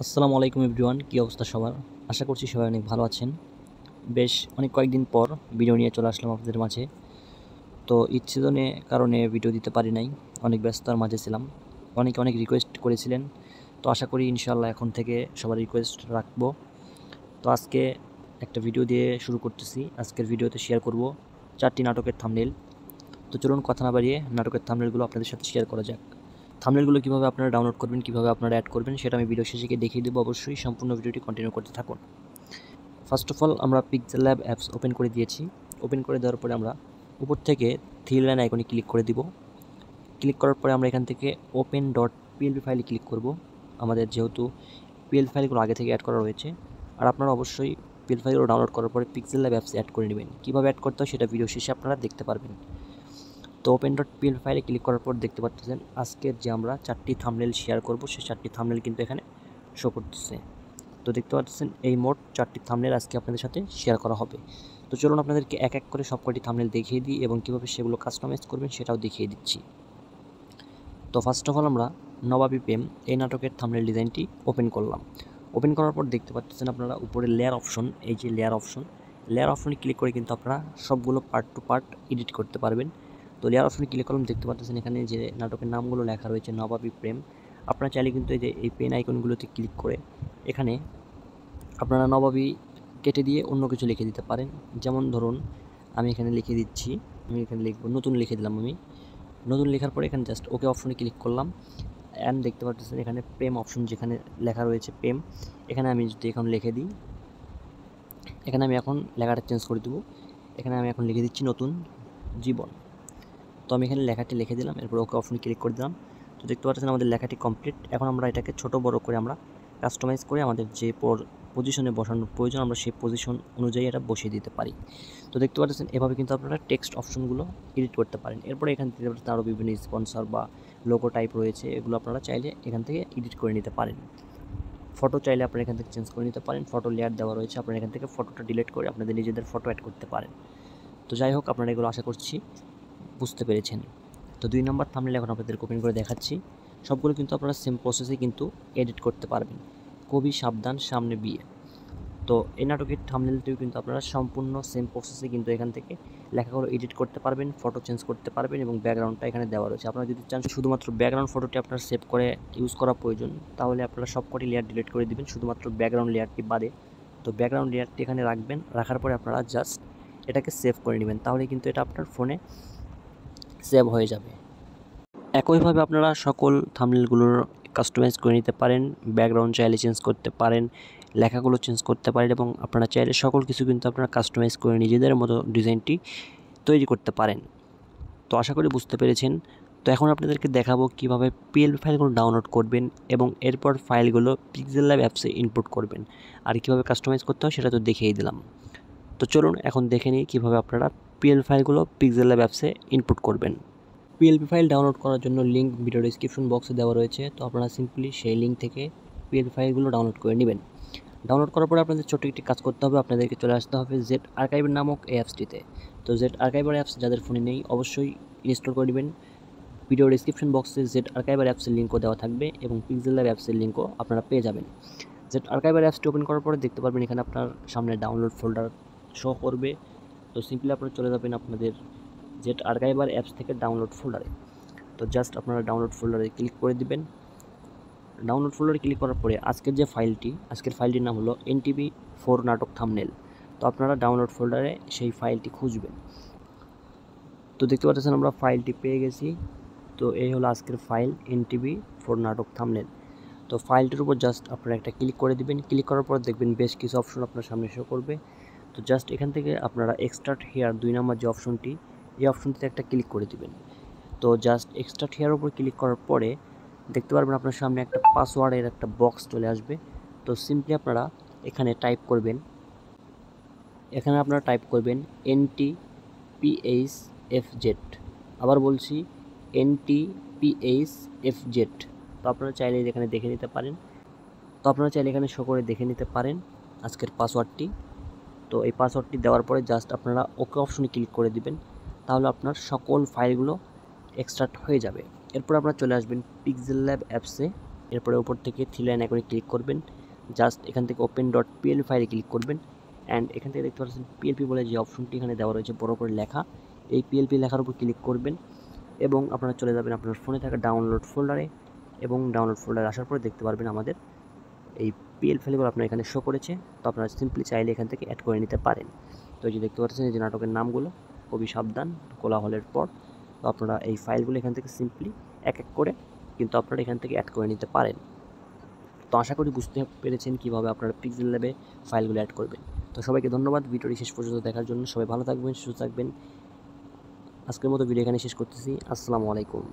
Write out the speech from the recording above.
আসসালামু আলাইকুম এভরিওয়ান, কী অবস্থা সবার? আশা করছি সবাই অনেক ভালো আছেন। বেশ কয়েকদিন পর ভিডিও নিয়ে চলে আসলাম আপনাদের মাঝে। তো ঈদ সিজনে কারণে ভিডিও দিতে পারি নাই, অনেক ব্যস্ততার মাঝে ছিলাম। অনেক রিকোয়েস্ট করেছিলেন, তো আশা করি ইনশাআল্লাহ এখন থেকে সবার রিকোয়েস্ট রাখবো। তো আজকে একটা ভিডিও দিয়ে শুরু করতেছি। আজকের ভিডিওতে শেয়ার করব 4টি নাটকের থাম্বনেল। তো চলুন কথা না বাড়িয়ে নাটকের থাম্বনেলগুলো আপনাদের সাথে শেয়ার করা যাক। থাম্বনেলগুলো কীভাবে আপনারা ডাউনলোড করবেন, কীভাবে আপনারা অ্যাড করবেন সেটা আমি ভিডিও শেষে গিয়ে দেখিয়ে দেবো। অবশ্যই সম্পূর্ণ ভিডিওটি কন্টিনিউ করতে থাকুন। ফার্স্ট অফ অল আমরা পিক্সেল ল্যাব অ্যাপস ওপেন করে দিয়েছি। ওপেন করে দেওয়ার পরে আমরা উপর থেকে থ্রি লাইন আইকনে ক্লিক করে দিব। ক্লিক করার পরে আমরা এখান থেকে ওপেন ডট পিএলপি ফাইলে ক্লিক করব। আমাদের যেহেতু পিএলপি ফাইলগুলো আগে থেকে অ্যাড করা রয়েছে, আর আপনারা অবশ্যই পিএলপি ফাইলগুলো ডাউনলোড করার পরে পিক্সেল ল্যাব অ্যাপসে অ্যাড করে নেবেন। কীভাবে অ্যাড করতে হয় সেটা ভিডিও শেষে আপনারা দেখতে পারবেন। তো ওপেন ডট পিএলপি ফাইলে ক্লিক করার পর দেখতে পাচ্ছেন আজকের যে আমরা 4টি থাম্বনেল শেয়ার করব, সেই 4টি থাম্বনেল কিন্তু এখানে শো করতেছে। তো দেখতে পাচ্ছেন এই মোট 4টি থাম্বনেল আজকে আপনাদের সাথে শেয়ার করা হবে। তো চলুন আপনাদেরকে এক এক করে সবকটি থাম্বনেল দেখিয়ে দিই এবং কীভাবে সেগুলো কাস্টমাইজ করবেন সেটাও দেখিয়ে দিচ্ছি। তো ফার্স্ট অফ অল আমরা নবাবী প্রেম এই নাটকের থাম্বনেল ডিজাইনটি ওপেন করলাম। ওপেন করার পর দেখতে পাচ্ছেন আপনারা উপরে লেয়ার অপশন, এই যে লেয়ার অপশনে ক্লিক করে কিন্তু আপনারা সবগুলো পার্ট টু পার্ট এডিট করতে পারবেন। তো লেয়ার অপশনে ক্লিক করলাম, দেখতে পাচ্ছেন এখানে যে নাটকের নামগুলো লেখা রয়েছে নবাবী প্রেম। আপনারা চাইলে কিন্তু এই পেন আইকনগুলোতে ক্লিক করে এখানে আপনারা নবাবী কেটে দিয়ে অন্য কিছু লিখে দিতে পারেন। যেমন ধরুন আমি এখানে লিখে দিচ্ছি, আমি এখানে লিখবো নতুন, লিখে দিলাম। আমি নতুন লেখার পরে এখানে জাস্ট ওকে অপশনে ক্লিক করলাম। অ্যান্ড দেখতে পাচ্ছেন এখানে প্রেম অপশন যেখানে লেখা রয়েছে প্রেম, এখানে আমি যদি এখন লিখে দিই, এখানে আমি এখন লেখাটা চেঞ্জ করে দেবো। এখানে আমি এখন লিখে দিচ্ছি নতুন জীবন। তো আমি এখানে লেখাটি লিখে দিলাম, এরপর ওকে অপশনে ক্লিক করে দিলাম। তো দেখতে পাচ্ছেন আমাদের লেখাটি কমপ্লিট। এখন আমরা এটাকে ছোট বড় করে আমরা কাস্টমাইজ করে আমাদের যে পজিশনে বসানোর প্রয়োজন আমরা সেই পজিশন অনুযায়ী এটা বসিয়ে দিতে পারি। তো দেখতে পাচ্ছেন এভাবে কিন্তু আপনারা টেক্সট অপশনগুলো এডিট করতে পারেন। এরপরে এখান থেকে আরও বিভিন্ন স্পন্সর বা লোগো টাইপ রয়েছে, এগুলো আপনারা চাইলে এখান থেকে এডিট করে নিতে পারেন। ফটো চাইলে আপনারা এখান থেকে চেঞ্জ করে নিতে পারেন। ফটো লেয়ার দেওয়া রয়েছে, আপনারা এখান থেকে ফটোটা ডিলিট করে আপনাদের নিজেদের ফটো অ্যাড করতে পারেন। তো যাই হোক, আপনারা এগুলো আশা করছি বুঝতে পেরেছেন। তো 2 নম্বর থাম্বনেল এখন আপনাদের ওপেন করে দেখাচ্ছি। সবগুলো কিন্তু আপনারা সেম প্রসেসে কিন্তু এডিট করতে পারবেন। কবি সাবধান সামনে বিয়ে। তো এই নাটকের থাম্বনেলটিও কিন্তু আপনারা সম্পূর্ণ সেম প্রসেসে কিন্তু এখান থেকে লেখাগুলো এডিট করতে পারবেন, ফটো চেঞ্জ করতে পারবেন এবং ব্যাকগ্রাউন্ডটা এখানে দেওয়া রয়েছে। আপনারা যদি চান শুধুমাত্র ব্যাকগ্রাউন্ড ফটোটি আপনার সেভ করে ইউজ করা প্রয়োজন, তাহলে আপনারা সবকটি লেয়ার ডিলিট করে দিবেন, শুধুমাত্র ব্যাকগ্রাউন্ড লেয়ারটি বাদে। তো ব্যাকগ্রাউন্ড লেয়ারটি এখানে রাখবেন, রাখার পরে আপনারা জাস্ট এটাকে সেভ করে নেবেন, তাহলে কিন্তু এটা আপনার ফোনে সেভ হয়ে যাবে। একইভাবে আপনারা সকল থাম্বনেলগুলোর কাস্টমাইজ করে নিতে পারেন, ব্যাকগ্রাউন্ড চাইলে চেঞ্জ করতে পারেন, লেখাগুলো চেঞ্জ করতে পারেন এবং আপনারা চাইলে সকল কিছু কিন্তু আপনারা কাস্টমাইজ করে নিজেদের মতো ডিজাইনটি তৈরি করতে পারেন। তো আশা করি বুঝতে পেরেছেন। তো এখন আপনাদেরকে দেখাবো কিভাবে পিএলপি ফাইলগুলো ডাউনলোড করবেন এবং এরপর ফাইলগুলো পিক্সেল ল্যাব অ্যাপসে ইনপুট করবেন। আর কীভাবে কাস্টমাইজ করতে হয় সেটা তো দেখিয়ে দিলাম। তো চলুন এখন দেখে নিই কীভাবে আপনারা পিএলপি ফাইলগুলো পিক্সেল ল্যাব অ্যাপসে ইনপুট করবেন। পিএলপি ফাইল ডাউনলোড করার জন্য লিঙ্ক ভিডিও ডিসক্রিপশন বক্সে দেওয়া রয়েছে। তো আপনারা সিম্পলি সেই লিঙ্ক থেকে পিএলপি ফাইলগুলো ডাউনলোড করে নেবেন। ডাউনলোড করার পরে আপনাদের ছোট্ট একটি কাজ করতে হবে, আপনাদেরকে চলে আসতে হবে জেড আর্কাইভার নামক এই অ্যাপসটিতে। তো জেড আর্কাইভার অ্যাপস যাদের ফোনে নেই অবশ্যই ইনস্টল করে নেবেন। ভিডিও ডিসক্রিপশন বক্সে জেড আর্কাইভার অ্যাপসের লিঙ্কও দেওয়া থাকবে এবং পিক্সেল ল্যাব অ্যাপসের লিঙ্কও আপনারা পেয়ে যাবেন। জেড আর্কাইভার অ্যাপসটি ওপেন করার পরে দেখতে পারবেন এখানে আপনার সামনে ডাউনলোড ফোল্ডার শো করবে। তো সিম্পলি আপনারা চলে যাবেন আপনাদের জেড আর্কাইভার অ্যাপস থেকে ডাউনলোড ফোল্ডারে। তো জাস্ট আপনারা ডাউনলোড ফোল্ডারে ক্লিক করে দিবেন। ডাউনলোড ফোল্ডারে ক্লিক করার পরে আজকের ফাইলটির নাম হলো NTV 4 নাটক থাম্বনেল। তো আপনারা ডাউনলোড ফোল্ডারে সেই ফাইলটি খুঁজবেন। তো দেখতে পাচ্ছেন আমরা ফাইলটি পেয়ে গেছি। তো এই হলো আজকের ফাইল NTV 4 নাটক থাম্বনেল। তো ফাইলটির উপর জাস্ট আপনারা একটা ক্লিক করে দিবেন। ক্লিক করার পর দেখবেন বেশ কিছু অপশন আপনার সামনে শো করবে। তো জাস্ট এখান থেকে আপনারা এক্সট্রাক্ট হেয়ার 2 নম্বর যে অপশনটি, এই অপশনটিতে একটা ক্লিক করে দিবেন। তো জাস্ট এক্সট্রাক্ট হেয়ার উপর ক্লিক করার পরে দেখতে পারবেন আপনার সামনে একটা পাসওয়ার্ডের একটা বক্স চলে আসবে। তো সিম্পলি আপনারা এখানে টাইপ করবেন NTPHFZ। আবার বলছি NTPHFZ। তো আপনারা চাইলে এখানে দেখে নিতে পারেন। এখানে শো করে দেখে নিতে পারেন আজকের পাসওয়ার্ডটি। তো এই পাসওয়ার্ডটি দেওয়ার পরে জাস্ট আপনারা ওকে অপশনে ক্লিক করে দিবেন, তাহলে আপনার সকল ফাইলগুলো এক্সট্রাক্ট হয়ে যাবে। এরপর আপনারা চলে আসবেন পিক্সেল ল্যাব অ্যাপসে। এরপরে উপর থেকে থ্রি লাইন আইকনে ক্লিক করবেন, জাস্ট এখান থেকে ওপেন ডট পিএলপি ফাইলে ক্লিক করবেন। অ্যান্ড এখান থেকে দেখতে পাচ্ছেন পিএলপি বলে যে অপশনটি এখানে দেওয়া রয়েছে বড় করে লেখা, এই পিএলপি লেখার উপর ক্লিক করবেন এবং আপনারা চলে যাবেন আপনার ফোনে থাকা ডাউনলোড ফোল্ডারে, এবং ডাউনলোড ফোল্ডারে আসার পরে দেখতে পারবেন আমাদের এই পিএল ফাইলগুলো আপনার এখানে শো করেছে। তো আপনারা সিম্পলি চাইলে এখান থেকে অ্যাড করে নিতে পারেন। তো এই যে দেখতে পাচ্ছেন এই যে নাটকের নামগুলো, খুবই সাবধান, কোলাহলের পর। তো আপনারা এই ফাইলগুলো এখান থেকে সিম্পলি এক এক করে কিন্তু আপনারা এখান থেকে অ্যাড করে নিতে পারেন। তো আশা করি বুঝতে পেরেছেন কীভাবে আপনারা পিক্সেল ল্যাবে ফাইলগুলো অ্যাড করবেন। তো সবাইকে ধন্যবাদ ভিডিওটি শেষ পর্যন্ত দেখার জন্য। সবাই ভালো থাকবেন, সুস্থ থাকবেন। আজকের মতো ভিডিও এখানে শেষ করতেছি। আসসালামু আলাইকুম।